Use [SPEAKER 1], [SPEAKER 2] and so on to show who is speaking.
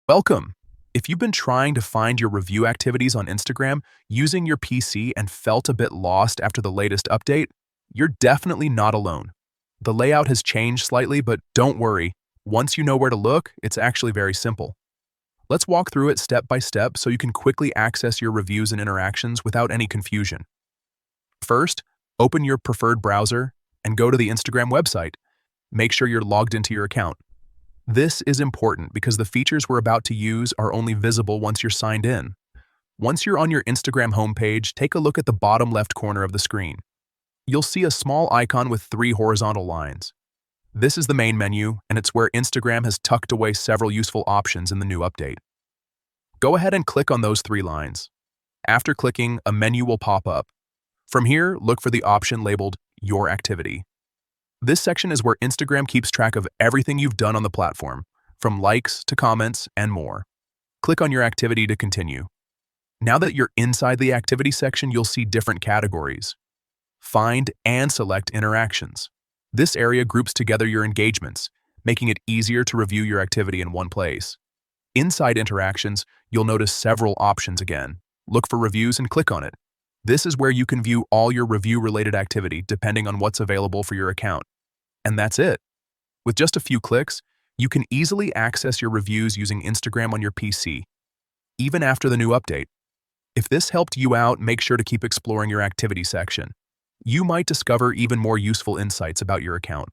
[SPEAKER 1] Welcome! If you've been trying to find your review activities on Instagram using your PC and felt a bit lost after the latest update, you're definitely not alone. The layout has changed slightly, but don't worry. Once you know where to look, it's actually very simple. Let's walk through it step by step so you can quickly access your reviews and interactions without any confusion. First, open your preferred browser and go to the Instagram website. Make sure you're logged into your account. This is important because the features we're about to use are only visible once you're signed in. Once you're on your Instagram homepage, take a look at the bottom left corner of the screen. You'll see a small icon with 3 horizontal lines. This is the main menu, and it's where Instagram has tucked away several useful options in the new update. Go ahead and click on those 3 lines. After clicking, a menu will pop up. From here, look for the option labeled Your Activity. This section is where Instagram keeps track of everything you've done on the platform, from likes to comments and more. Click on your activity to continue. Now that you're inside the activity section, you'll see different categories. Find and select interactions. This area groups together your engagements, making it easier to review your activity in one place. Inside interactions, you'll notice several options again. Look for reviews and click on it. This is where you can view all your review-related activity depending on what's available for your account. And that's it. With just a few clicks, you can easily access your reviews using Instagram on your PC, even after the new update. If this helped you out, make sure to keep exploring your activity section. You might discover even more useful insights about your account.